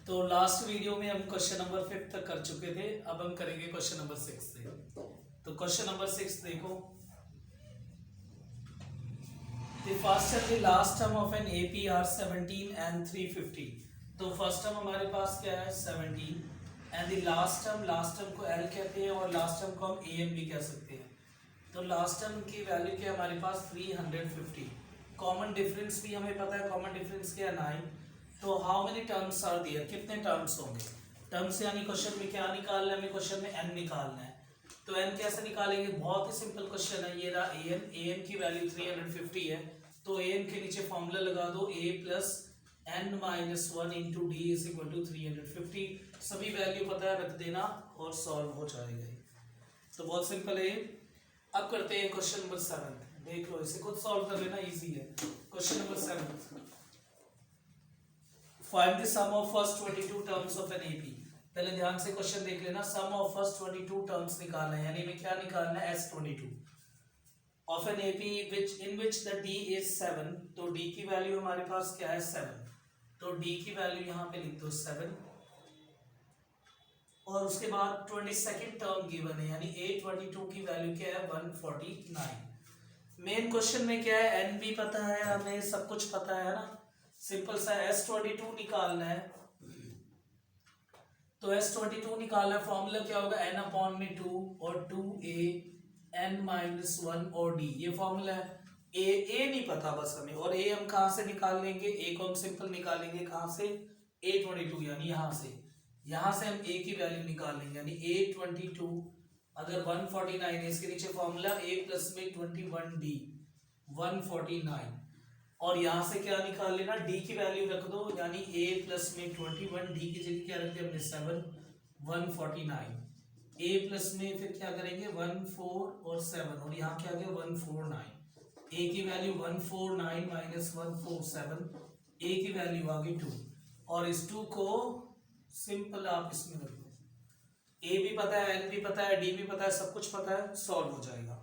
तो last video में हम क्वेश्चन नंबर 5 तक कर चुके थे। अब हम करेंगे क्वेश्चन नंबर 6 से। तो क्वेश्चन नंबर 6 देखो, the first and the last term of an AP are 17 and 350। तो फर्स्ट टर्म हमारे पास क्या है 17 एंड द लास्ट टर्म को एल कहते हैं और लास्ट टर्म को हम ए एम भी कह सकते हैं। तो लास्ट टर्म की वैल्यू क्या है हमारे पास 350। कॉमन डिफरेंस भी हमें पता है, कॉमन डिफरेंस क्या है 9। तो how many terms are there, कितने टर्म्स होंगे। टर्म्स यानी क्वेश्चन में क्या निकालना है, हमें क्वेश्चन में एन निकालना है। तो एन कैसे निकालेंगे, बहुत ही सिंपल क्वेश्चन है। ये रहा ए एन की वैल्यू 350 है, तो ए एन के नीचे फॉर्मूला लगा दो a plus n minus 1 into d is equal to 350। सभी वैल्यू पता है, रख देना और सॉल्व हो जाएगा। तो बहुत सिंपल है ये। अब करते हैं क्वेश्चन नंबर 7। देख लो, इसे खुद सॉल्व कर लेना, इजी है। Question number 7, find the sum of first 22 terms of an AP. पहले ध्यान से क्वेश्चन देख लेना। सम ऑफ फर्स्ट 22 टर्म्स निकालना है, यानी हमें क्या निकालना है S22 of an AP which in which the D is 7। तो डी की वैल्यू हमारे पास क्या है 7, तो डी की वैल्यू यहाँ पे लिख दो 7 और उसके बाद 22nd टर्म गिवन है, यानी A22 की वैल्यू क्या है 149। मेन क्वेश्चन में क्या है, एन भी पता है हमें, सब कुछ पता है ना। सिंपल सा S22 निकालना है। तो S22 निकालना है, फॉर्मूला क्या होगा n अपॉन में 2 और 2a n माइनस 1 और d, ये फॉर्मूला है। ए नहीं पता बस हमें, और ए हम कहाँ से निकाल लेंगे, ए को हम सिंपल निकालेंगे कहाँ से, A22 यानी यहाँ से हम a की वैल्यू निकाल लेंगे, यानी A22 अगर 149 है, इसके नीचे फॉर्मूला a प्लस में 21d 149, और यहाँ से क्या निकाल लेना, d की वैल्यू रख दो, यानी a प्लस में 21, d की जगह क्या रख दिया हमने 7 149, a प्लस में फिर क्या करेंगे 1 4 और 7, और यहाँ क्या गया 149, a की वैल्यू 149 माइनस 147, a की वैल्यू आ गई 2, और इस 2 को सिंपल आप इसमें रख दो। a भी पता है, n भी पता है, d भी पता है, सब कुछ पता है, सॉल्व हो जाएगा।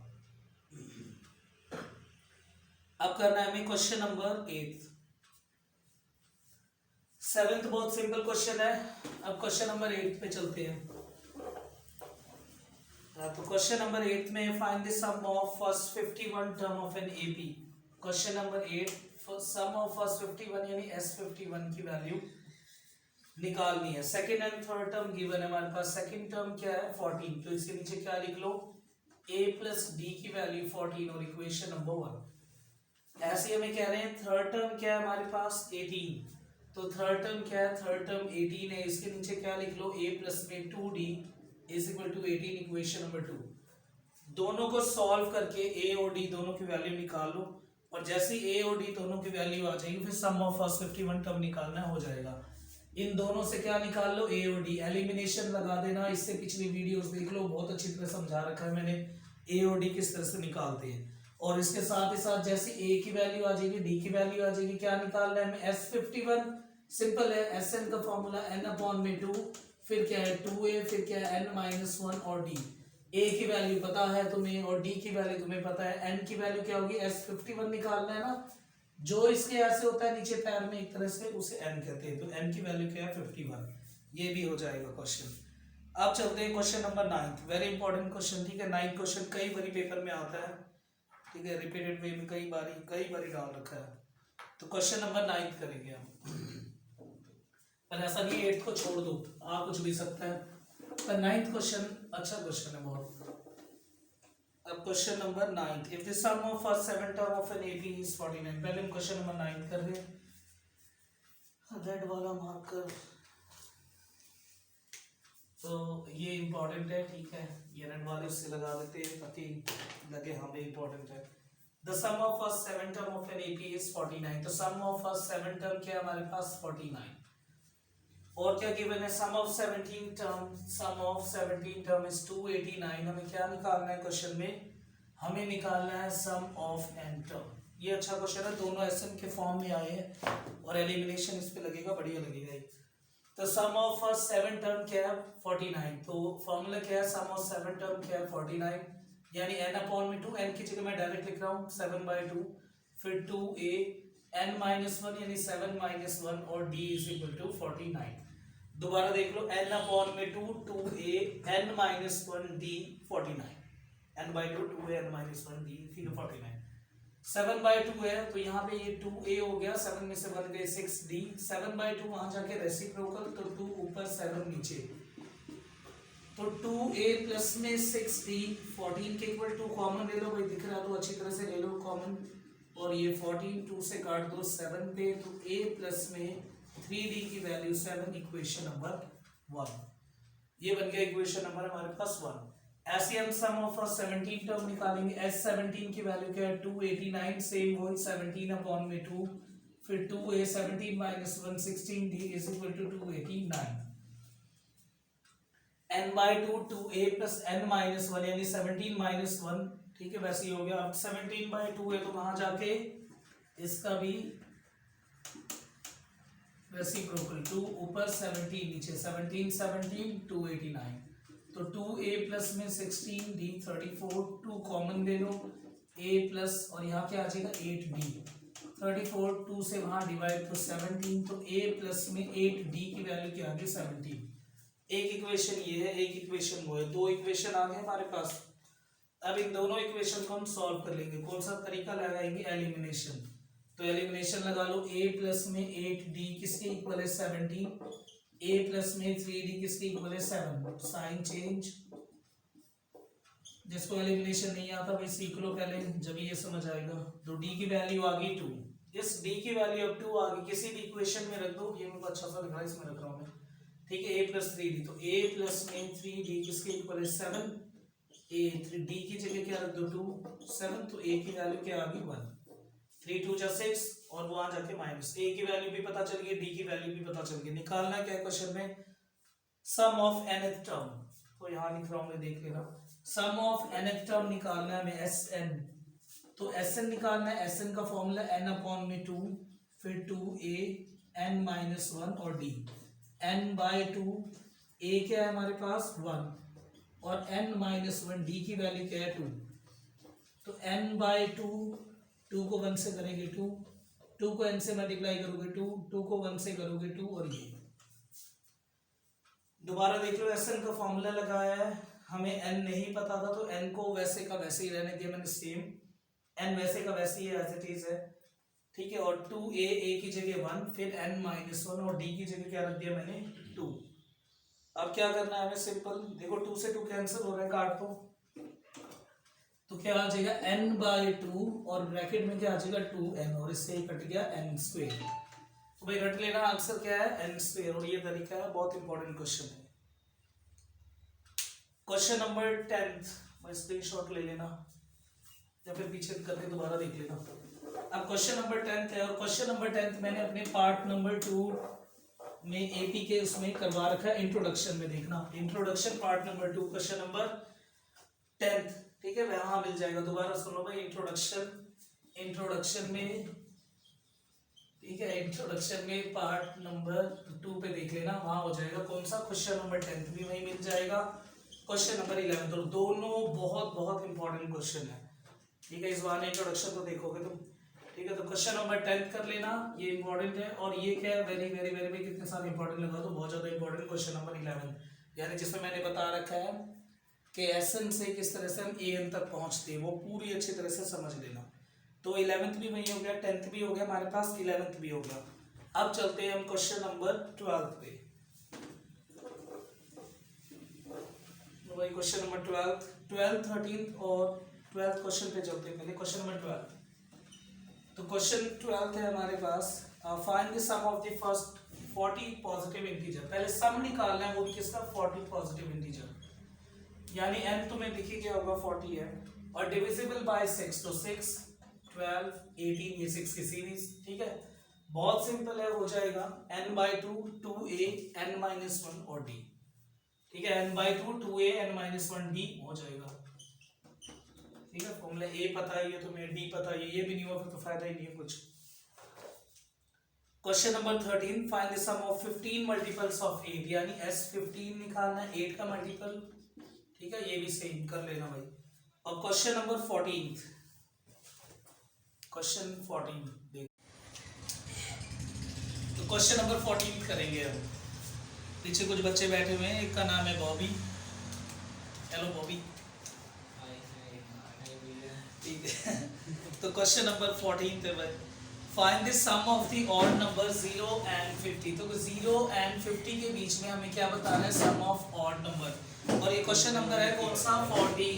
अब करना है हमें क्वेश्चन नंबर 8। 7th बहुत सिंपल क्वेश्चन है। अब क्वेश्चन नंबर 8 पे चलते हैं। तो क्वेश्चन नंबर 8 में find the sum of first 51 term of an AP. Question number 8, sum of first 51 यानी S51 की वैल्यू निकालनी है। Second and third term given है हमारे पास। सेकंड टर्म क्या है 14, तो इसके नीचे क्या लिख लो, a प्लस डी की वैल्यू 14 और इक्वेशन नंबर 1। ऐसे हमें कह रहे हैं थर्ड टर्म क्या है हमारे पास 18, तो थर्ड टर्म क्या है, थर्ड टर्म 18 है, इसके नीचे क्या लिख लो a प्लस में 2d is equal to 18 equation number 2। दोनों को सॉल्व करके a और d दोनों की वैल्यू निकाल लो, और जैसे a और d दोनों की वैल्यू आ जाएगी फिर सम ऑफ फर्स्ट 51 टर्म निकालना हो जाएगा। इन दोनों से क्या निकाल लो a और d, एलिमिनेशन लगा देना। इससे पिछली वीडियोस देख लो, बहुत अच्छी तरह समझा रखा है मैंने a और d किस तरह से निकालते हैं। और इसके साथ ही साथ जैसे a की वैल्यू आ जाएगी d की वैल्यू आ जाएगी, क्या निकालना है हमें S51। सिंपल है, Sn का फॉर्मूला n अपॉन में 2, फिर क्या है 2a, फिर क्या है n माइनस 1 और d। a की वैल्यू पता है तुम्हें और d की वैल्यू तुम्हें पता है। n की वैल्यू क्या होगी S51 निकालना है ना, जो इसके ऐसे होता है नीचे पैर में एक तरह से, उसे n कहते हैं। तो n की वैल्यू क्या है 51, ये भी हो जाएगा क्वेश्चन। अब चलते हैं question number 9। Very important question, ठीक है। 9 क्वेश्चन कई बारी पेपर में आता है, ठीक है, रिपीटेड वे में कई बारी डाल रखा है। तो क्वेश्चन नंबर 9 करेंगे हम, पर ऐसा नहीं 8 को छोड़ दो, आ कुछ भी सकता है, पर 9th क्वेश्चन अच्छा क्वेश्चन है बहुत। अब question number 9, if the sum of first 7 term of an AP is 49। पहले हम क्वेश्चन नंबर 9 कर रहे हैं, रेड वाला मार्कर, तो ये इंपॉर्टेंट है, ठीक है, ये रेड वाले उससे लगा देते हैं ताकि लगे हाँ भी इंपॉर्टेंट है। The sum of first 7 term of an AP is 49। तो सम ऑफ फर्स्ट 7 टर्म क्या है हमारे पास 49, और क्या गिवन है sum of 17 term, sum of 17 term is 289। हमें क्या निकालना है क्वेश्चन में, हमें निकालना है सम ऑफ एन टर्म। ये अच्छा क्वेश्चन है, दोनों एसएन के फॉर्म में आए हैं और एलिमिनेशन इस पे लगेगा, बढ़िया लगेगा। तो सम ऑफ फर्स्ट 7 टर्म क्या है 49, तो फॉर्मूला क्या है सम ऑफ 7 टर्म क्या है 49, यानी n अपॉन में 2, n की जगह मैं डायरेक्ट लिख रहा हूँ 7/2, फिर 2a n माइनस 1 यानी 7 माइनस 1 और d इज इक्वल टू 49। दोबारा देख लो, n अपॉन में 2 2a n minus 1 d 49, n by 2 2a n minus 1 d फिर 49, 7 बाई 2 है तो यहाँ पे ये 2a हो गया, 7 में से बन गए 6d, 7 बाई 2 वहां जाके रेसिप्रोकल तो 2 ऊपर 7 नीचे, तो 2a प्लस में 6d 14 के इक्वल 2 कॉमन ले लो भाई, दिख रहा तो अच्छी तरह से ले लो कॉमन, और ये 14 2 से काट दो 7 पे, तो a प्लस में 3d की वैल्यू 7, इक्वेशन नंबर 1, ये बन गया इक्वेशन नंबर हमारे पास 1। ऐसे हम सम ऑफ 17 टर्म निकालेंगे, s17 की वैल्यू क्या है 289, सेम वही 17 अपॉन में 2 फिर 2a 17 minus 1 16d is equal to 289, n by 2 2a plus n minus 1 यानी 17 माइनस 1, ठीक है वैसे ही हो गया। अब 17 बाई 2 है तो वहां जाके इसका भी रेसिप्रोकल 2 ऊपर 17 नीचे, 17 17 289, तो 2a प्लस में 16d 34, 2 कॉमन ले लो a प्लस और यहाँ क्या आ जाएगा 8d, 34 2 से वहां डिवाइड तो 17, तो a प्लस में 8d की वैल्यू क्या आ गई 17। एक इक्वेशन ये है, एक इक्वेशन वो है, दो इक्वेशन आ गए हमारे पास। अब इन दोनों इक्वेशन को हम सॉल्व कर लेंगे, कौन सा तरीका लगाएंगे एलिमिनेशन, तो एलिमिनेशन लगा लो, a प्लस में 8d किसके इक्वल है 17, a प्लस में 3d किसके इक्वल है 7, साइन चेंज, जिसको एलिमिनेशन नहीं आता भाई सीख लो पहले जब ये समझ आएगा। तो d की वैल्यू आ गई 2, इस d की वैल्यू अब 2 आ गई, किसी भी इक्वेशन में रख दो, ये मेरे को अच्छा सा लिखा है इसमें रख रहा हूं मैं, ठीक है a प्लस 3d, तो a प्लस में 3d किसके इक्वल है 7, a 3d की जगह क्या रख दो 2 7, तो a की वैल्यू क्या आ गई 1, 3 2 जा 6 और वहां जाके माइनस, a की वैल्यू भी पता चल गई, d की वैल्यू भी पता चल गई। निकालना क्या है क्वेश्चन में सम ऑफ nth टर्म, तो यहां लिख रहा हूं मैं देख लेना, सम ऑफ nth टर्म निकालना है हमें sn, तो sn निकालना है, sn का फॉर्मूला n अपॉन में 2 फिर 2a n माइनस 1 और d, n बाय 2 a क्या है हमारे पास 1 और n माइनस 1 d की वैल्यू क्या है 2, तो n बाय 2 2 को 1 से करेंगे 2, 2 को n से मल्टीप्लाई करोगे 2, 2 को 1 से करोगे 2, और ये दोबारा देख लो एस एन का फॉर्मूला लगाया है, हमें n नहीं पता था तो n को वैसे का वैसे ही रहने दिया मैंने सेम, n वैसे का वैसे ही एज इट इज है, ठीक है, और 2a a की जगह 1 फिर n माइनस 1 और d की जगह क्या रख दिया मैंने 2। अब क्या करना है हमें सिंपल, देखो 2 से 2 कैंसिल हो रहा है, काट दो, तो क्या आ जाएगा n बाई 2 और ब्रैकेट में क्या आ जाएगा 2n और इससे कट गया n स्क्वायर, तो भाई रट लेना आंसर क्या है n स्क्वायर, और ये तरीका है बहुत इंपॉर्टेंट क्वेश्चन है। क्वेश्चन नंबर 10 मैं स्क्रीनशॉट ले लेना या फिर पीछे करके दोबारा देख लेना। अब क्वेश्चन नंबर 10 है, और क्वेश्चन नंबर 10 मैंने अपने पार्ट नंबर 2 में एपी के उसमें करवा रखा है, इंट्रोडक्शन में देखना, introduction part number 2 question number 10, ठीक है वहां मिल जाएगा, दोबारा सुनो भाई इंट्रोडक्शन में, ठीक है इंट्रोडक्शन में पार्ट नंबर 2 पे देख लेना, वहां हो जाएगा कौन सा क्वेश्चन नंबर 10 भी वही मिल जाएगा, क्वेश्चन नंबर 11, तो दोनों बहुत बहुत इंपॉर्टेंट क्वेश्चन है, ठीक है इस बार इंट्रोडक्शन तो देखोगे तुम, ठीक है, तो क्वेश्चन नंबर 10 कर लेना, ये इंपॉर्टेंट है, और ये क्या है वेरी वेरी वेरी वेरी कितने सारे इंपॉर्टेंट लगा तो बहुत ज्यादा इंपॉर्टेंट क्वेश्चन नंबर 11, यानी जिसमें मैंने बता रखा है कि एसएन से किस तरह से हम एएन तक पहुंचते हैं वो पूरी अच्छी तरह से समझ लेना। तो 11th भी वही हो गया, 10th भी हो गया हमारे पास, 11th भी हो गया। अब चलते हैं हम क्वेश्चन नंबर 12 पे, तो भाई क्वेश्चन नंबर 12 13 और 12th क्वेश्चन पे चलते हैं। पहले क्वेश्चन नंबर 12, तो क्वेश्चन 12 है हमारे पास, find the sum of the first 40 positive integer, पहले सम निकालना है वो किसका 40 पॉजिटिव इंटीजर, यानी n तुम्हें दिखी क्या होगा 40 है, और डिविजिबल बाय 6, तो 6 12 18 ये 6 की सीरीज, ठीक है बहुत सिंपल है, हो जाएगा n by 2 2a n minus 1 और d, ठीक है n by 2 2a n minus 1 d हो जाएगा, ठीक है फॉर्मूला a पता है, ये तुम्हें d पता है, ये भी नहीं हुआ फिर तो फायदा ही नहीं है कुछ। Question number 13, find the sum of 15 multiples of 8, यानी s 15 निकालना है 8 का मल्टीपल, ठीक है ये भी सेम कर लेना भाई। और क्वेश्चन नंबर 14, क्वेश्चन 14 देख, तो क्वेश्चन नंबर 14 करेंगे हम, पीछे कुछ बच्चे बैठे हुए हैं, एक का नाम है बॉबी। हेलो बॉबी। ठीक है। तो क्वेश्चन नंबर 14 पे भाई, find the sum of the odd number 0 and 50। तो 0 एंड 50 के बीच में हमें क्या बताना है, सम ऑफ ऑड नंबर। और ये क्वेश्चन नंबर है कौन सा, 14।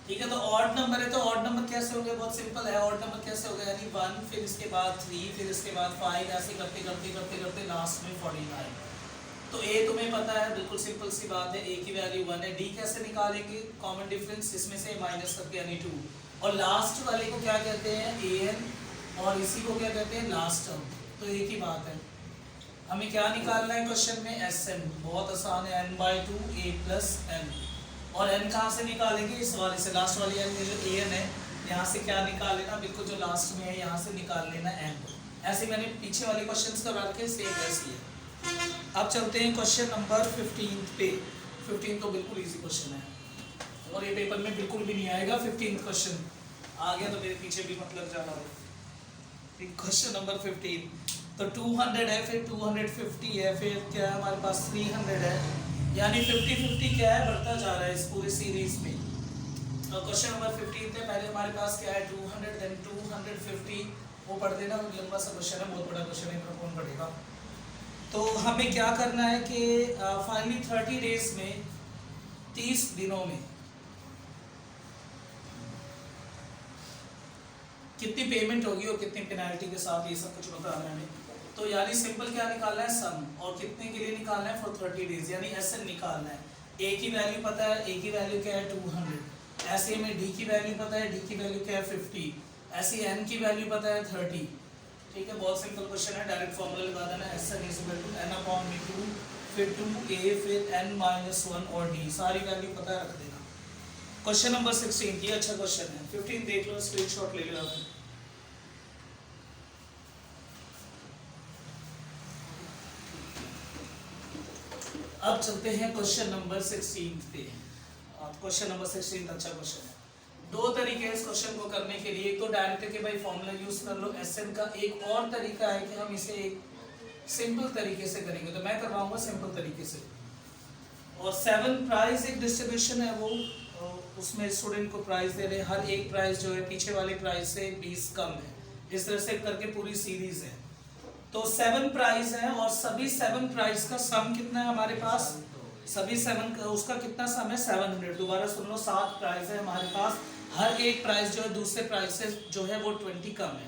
ठीक है, तो ऑड नंबर है, तो ऑड नंबर कैसे हो गया, बहुत सिंपल है। ऑड नंबर कैसे हो गया, यानी 1, फिर इसके बाद 3, फिर इसके बाद 5, ऐसे करते करते करते करते लास्ट में 49। तो ए तुम्हें पता है, बिल्कुल सिंपल सी बात है, ए की वैल्यू 1 है। डी कैसे निकालेंगे, कॉमन डिफरेंस इसमें से माइनस करके, यानी 2। और लास्ट वाले को क्या कहते हैं, ए एन, और इसी को क्या कहते हैं, लास्ट टर्म। तो एक ही बात है, हमें क्या निकालना है क्वेश्चन में, एस एन। बहुत आसान है, n/2 a प्लस एन। और n कहाँ से निकालेंगे, इस वाले से, लास्ट वाली n जो ए एन है, यहाँ से क्या निकाल लेना, बिल्कुल जो लास्ट में है यहाँ से निकाल लेना n। ऐसे मैंने पीछे वाले क्वेश्चन का रख के सेम वैसे किया। अब चलते हैं क्वेश्चन नंबर 15 पे। 15 तो बिल्कुल इजी क्वेश्चन है और ये पेपर में बिल्कुल भी नहीं आएगा। 15 क्वेश्चन आ गया तो मेरे पीछे भी मत लग जाना। क्वेश्चन नंबर 15, तो 200 है, फिर 250 है, फिर क्या है हमारे पास 300 है, यानी 50-50 क्या है, बढ़ता जा रहा है इस पूरी सीरीज में। तो क्वेश्चन नंबर 15 है, पहले हमारे पास क्या है, 200, देन 250। वो पढ़ देना, लंबा सा क्वेश्चन है, बहुत बड़ा क्वेश्चन है, कौन पढ़ेगा। तो हमें क्या करना है कि फाइनली 30 डेज में, 30 दिनों में कितनी पेमेंट होगी और कितनी पेनाल्टी के साथ, ये सब कुछ बताना है हमें। तो यानी सिंपल क्या निकालना है, सम, और कितने के लिए निकालना है, फॉर 30 डेज, यानी एसएन निकालना है। ए की वैल्यू पता है, ए की वैल्यू क्या है, 200। ऐसे में डी की वैल्यू पता है, डी की वैल्यू क्या है, 50। ऐसे एन की वैल्यू पता है, 30। ठीक है, बहुत सिंपल क्वेश्चन है, डायरेक्ट फॉर्मूला लगा देना, SN is equal to n/2, फिर 2a, फिर n-1 और d, सारी वैल्यू पता है, रख देना। क्वेश्चन नंबर 16, ये अच्छा क्वेश्चन है। 15 देख लो, स्क्रीनशॉट ले लो आप। अब चलते हैं क्वेश्चन नंबर 16 पे। क्वेश्चन नंबर 16 अच्छा क्वेश्चन है। दो तरीके हैं इस क्वेश्चन को करने के लिए, एक तो डायरेक्ट के भाई फॉर्मूला यूज कर लो एसएन का, एक और तरीका है कि हम इसे एक सिंपल तरीके से करेंगे। तो मैं करवाऊंगा सिंपल तरीके से। और 7 प्राइज एक डिस्ट्रीब्यूशन है, वो उसमें स्टूडेंट को प्राइज दे रहे हैं, हर एक प्राइज जो है पीछे वाले प्राइज से 20 कम है, इस तरह से करके पूरी सीरीज है। तो 7 प्राइज है और सभी 7 प्राइज का सम कितना है हमारे पास, सभी 7 का उसका कितना सम है, 700। दोबारा सुन लो, 7 प्राइज है हमारे पास, हर एक प्राइस जो है दूसरे प्राइस से जो है वो 20 कम है।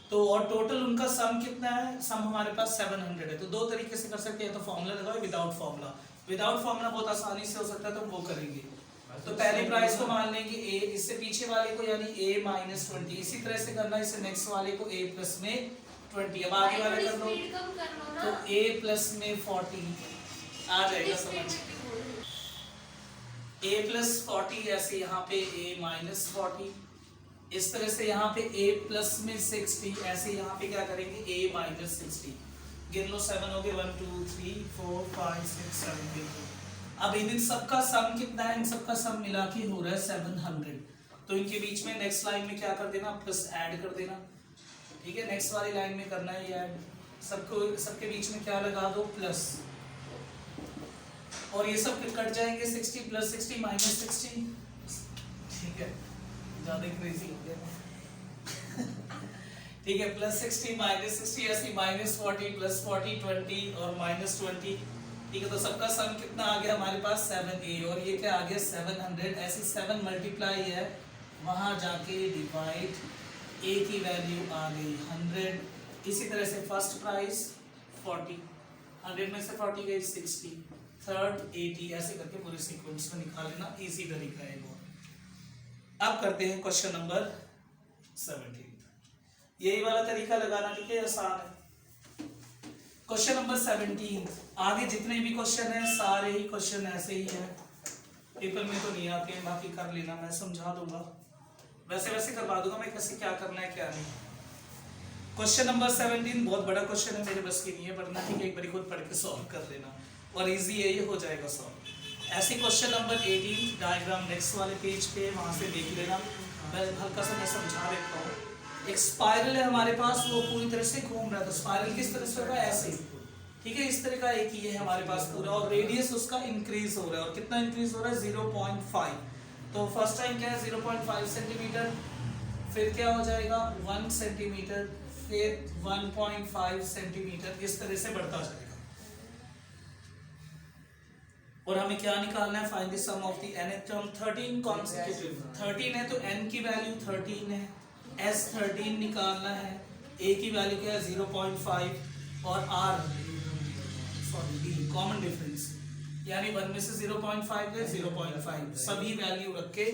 तो और टोटल उनका सम कितना है, सम हमारे पास 700 है। तो दो तरीके से कर सकते हैं, तो फॉर्मूला लगाओ, विदाउट फॉर्मूला। विदाउट फॉर्मूला बहुत आसानी से हो सकता है, तो वो करेंगे। तो पहले प्राइस को मान लेंगे a, इससे पीछे वाले को यानी a माइनस 20, इसी तरह से करना, इससे नेक्स्ट वाले को a प्लस में 20, अब आगे वाले कर लो, तो a प्लस में 40 आ जाएगा समझ। a प्लस 40, ऐसे यहाँ पे a माइनस 40, इस तरह से यहाँ पे a प्लस में 60, ऐसे यहाँ पे क्या करेंगे a माइनस 60। गिन लो, 7 हो गए, 1 2 3 4 5 6 7 8। अब इन सबका सम कितना है, इन सबका सम मिला के हो रहा है 700। तो इनके बीच में नेक्स्ट लाइन में क्या कर देना, प्लस ऐड कर देना। ठीक है, नेक्स्ट वाली लाइन में करना है ये ऐड, सबको सबके बीच में क्या लगा दो, प्लस, और ये सब कट जाएंगे, 60 प्लस 60 माइनस 60। ठीक है, ज्यादा क्रेजी हो गया। ठीक है, प्लस 60 माइनस 60, ऐसे माइनस 40 प्लस 40 20 और माइनस 20। ठीक है, तो सबका सम कितना आ गया हमारे पास, 7a, और ये क्या आ गया 700। ऐसे 7 मल्टीप्लाई है, वहां जाके डिवाइड, a की वैल्यू आ गई 100। इसी तरह से फर्स्ट प्राइस 40, 100 में से 40 गई 60, थर्ड 80, ऐसे करके पूरे सीक्वेंस में निकाल लेना, इजी तरीका है वो। अब करते हैं क्वेश्चन नंबर 17। यही वाला तरीका लगाना, ठीक है, आसान है। क्वेश्चन नंबर 17, आगे जितने भी क्वेश्चन हैं सारे ही क्वेश्चन ऐसे ही हैं, पेपर में तो नहीं आते हैं, बाकी कर लेना, मैं समझा दूंगा, वैसे वैसे करवा दूंगा मैं, कैसे क्या करना है क्या नहीं। क्वेश्चन नंबर 17 बहुत बड़ा क्वेश्चन है, मेरे बस की नहीं है पढ़ना, ठीक है, एक बार खुद पढ़ के सॉल्व कर लेना, और इजी है, ये हो जाएगा सॉल्व। ऐसे क्वेश्चन नंबर 18 डायग्राम नेक्स्ट वाले पेज पे, वहां से देख लेना, मैं हल्का सा मैं समझा देता हूँ। एक स्पाइरल है हमारे पास, वो पूरी तरह से घूम रहा है, तो स्पाइरल किस तरह से होगा, ऐसे, ठीक है, इस तरह का एक ये है हमारे पास पूरा, और रेडियस उसका इंक्रीज हो रहा है, और कितना इंक्रीज हो रहा है 0.5। तो फर्स्ट टाइम क्या है 0.5 सेंटीमीटर, फिर क्या हो जाएगा 1 सेंटीमीटर, फिर 1.5 सेंटीमीटर, इस तरह से बढ़ता जाएगा। और हमें क्या निकालना है, find the sum of the nth term. 13 consecutive 13 है तो n की वैल्यू 13 है, s 13 निकालना है, a की वैल्यू क्या है 0.5 और r sorry d common difference, यानी 1 में से 0.5 है 0.5, सभी वैल्यू रख के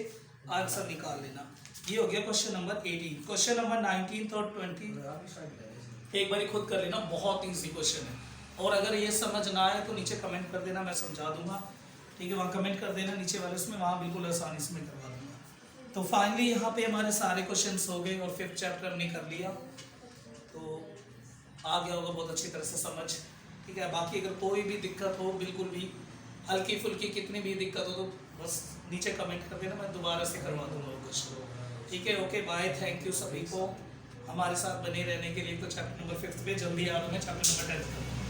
आंसर निकाल लेना। ये हो गया क्वेश्चन नंबर 18। क्वेश्चन नंबर 19 और 20 एक बार खुद कर लेना, बहुत इजी क्वेश्चन है, और अगर ये समझ ना आए तो नीचे कमेंट कर देना, मैं समझा दूंगा। ठीक है, वहाँ कमेंट कर देना नीचे वाले उसमें, वहाँ बिल्कुल आसानी से मैं करवा दूंगा। तो फाइनली यहाँ पे हमारे सारे क्वेश्चंस हो गए और 5th चैप्टर हमने कर लिया, तो आ गया होगा बहुत अच्छी तरह से समझ। ठीक है, बाकी अगर कोई भी दिक्कत हो, बिल्कुल भी हल्की फुल्की कितनी भी दिक्कत हो, तो बस नीचे कमेंट कर देना, मैं दोबारा से करवा दूंगा क्वेश्चन। ठीक है, ओके बाय, थैंक यू सभी को हमारे साथ बने रहने के लिए। तो चैप्टर नंबर 5 पे जल्दी आ रहा हूँ मैं, चैप्टर नंबर 10 का।